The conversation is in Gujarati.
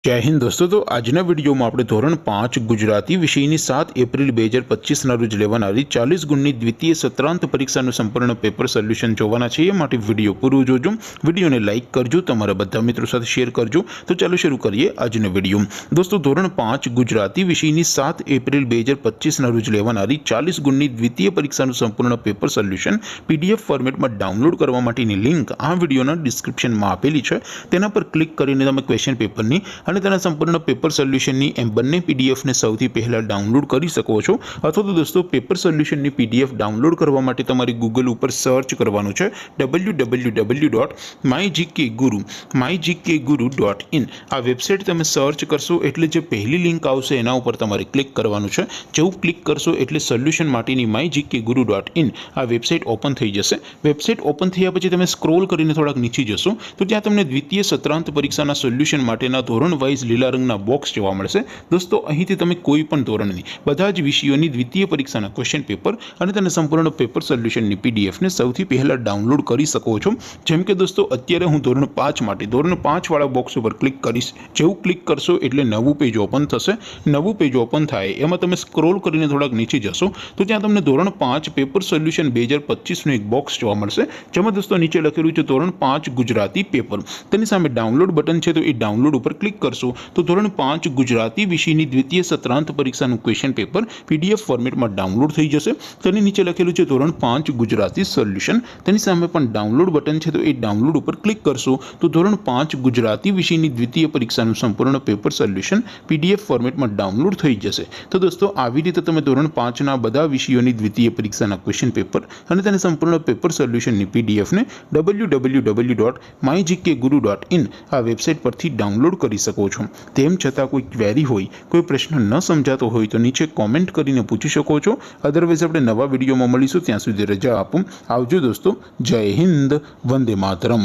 जय हिंद दोस्तों। तो आजना वीडियो में આપણે ધોરણ 5 ગુજરાતી વિષયની 7 એપ્રિલ 2025 ના રોજ લેવાનારી 40 ગુણની દ્વિતીય સત્રાંત પરીક્ષાનું સંપૂર્ણ પેપર સોલ્યુશન જોવાના છે। એ માટે વિડિયો પૂરો જોજો, વિડિયોને લાઈક કરજો, તમારા બધા મિત્રો સાથે શેર કરજો। તો ચાલો શરૂ કરીએ આજનો વિડિયો। દોસ્તો ધોરણ 5 ગુજરાતી વિષયની 7 એપ્રિલ 2025 ના રોજ લેવાનારી 40 ગુણની દ્વિતીય પરીક્ષાનું સંપૂર્ણ પેપર સોલ્યુશન પીડીએફ ફોર્મેટમાં ડાઉનલોડ કરવા માટેની લિંક આ વિડિયોના ડિસ્ક્રિપ્શનમાં આપેલી છે। તેના પર ક્લિક કરીને તમે ક્વેશ્ચન પેપરની અને તેના સંપૂર્ણ પેપર સોલ્યુશનની એમ બંને પીડીએફને સૌથી પહેલાં ડાઉનલોડ કરી શકો છો। અથવા તો દોસ્તો પેપર સોલ્યુશનની પીડીએફ ડાઉનલોડ કરવા માટે તમારે ગૂગલ ઉપર સર્ચ કરવાનું છે www.mygkguru.in। આ વેબસાઇટ તમે સર્ચ કરશો એટલે જે પહેલી લિંક આવશે એના ઉપર તમારે ક્લિક કરવાનું છે। જેવું ક્લિક કરશો એટલે સોલ્યુશન માટેની mygkguru.in આ વેબસાઇટ ઓપન થઈ જશે। વેબસાઇટ ઓપન થયા પછી તમે સ્ક્રોલ કરીને થોડાક નીચે જશો તો ત્યાં તમને દ્વિતીય સત્રાંત પરીક્ષાના સોલ્યુશન માટેના ધોરણ વાઇઝ લીલા રંગના બોક્સ જોવા મળશે। દોસ્તો અહીંથી તમે કોઈ પણ ધોરણની બધા જ વિષયોની દ્વિતીય પરીક્ષાના ક્વેશ્ચન પેપર અને તેના સંપૂર્ણ પેપર સોલ્યુશનની પીડીએફને સૌથી પહેલાં ડાઉનલોડ કરી શકો છો। જેમ કે દોસ્તો અત્યારે હું ધોરણ 5 માટે ધોરણ 5 વાળા બોક્સ ઉપર ક્લિક કરીશ। જેવું ક્લિક કરશો એટલે નવું પેજ ઓપન થશે। નવું પેજ ઓપન થાય એમાં તમે સ્ક્રોલ કરીને થોડાક નીચે જશો તો ત્યાં તમને ધોરણ 5 પેપર સોલ્યુશન 2025નું એક બોક્સ જોવા મળશે। જેમાં દોસ્તો નીચે લખેલું છે ધોરણ 5 ગુજરાતી પેપર। તેની સામે ડાઉનલોડ બટન છે તો એ ડાઉનલોડ ઉપર ક્લિક કરશો તો ધોરણ 5 ગુજરાતી વિષયની દ્વિતીય સત્રાંત પરીક્ષાનું ક્વેશ્ચન પેપર પીડીએફ ફોર્મેટમાં ડાઉનલોડ થઈ જશે। તેની નીચે લખેલું છે ધોરણ 5 ગુજરાતી સોલ્યુશન। તેની સામે પણ ડાઉનલોડ બટન છે તો એ ડાઉનલોડ ઉપર ક્લિક કરશો તો ધોરણ 5 ગુજરાતી વિષયની દ્વિતીય પરીક્ષાનું સંપૂર્ણ પેપર સોલ્યુશન પીડીએફ ફોર્મેટમાં ડાઉનલોડ થઈ જશે। તો દોસ્તો આવી રીતે તમે ધોરણ 5ના બધા વિષયોની દ્વિતીય પરીક્ષાના ક્વેશ્ચન પેપર અને તેના સંપૂર્ણ પેપર સોલ્યુશનની પીડીએફને www.mygkguru.in આ વેબસાઇટ પરથી ડાઉનલોડ કરી શકો છો। તેમ છતાં કોઈ ક્વેરી હોય, કોઈ પ્રશ્ન ન સમજાતો હોય તો નીચે કોમેન્ટ કરીને પૂછી શકો છો। અધરવાઇઝ આપણે નવા વિડીયોમાં મળીશું, ત્યાં સુધી રજા આપો। આવજો દોસ્તો। જય હિન્દ, વંદે માતરમ।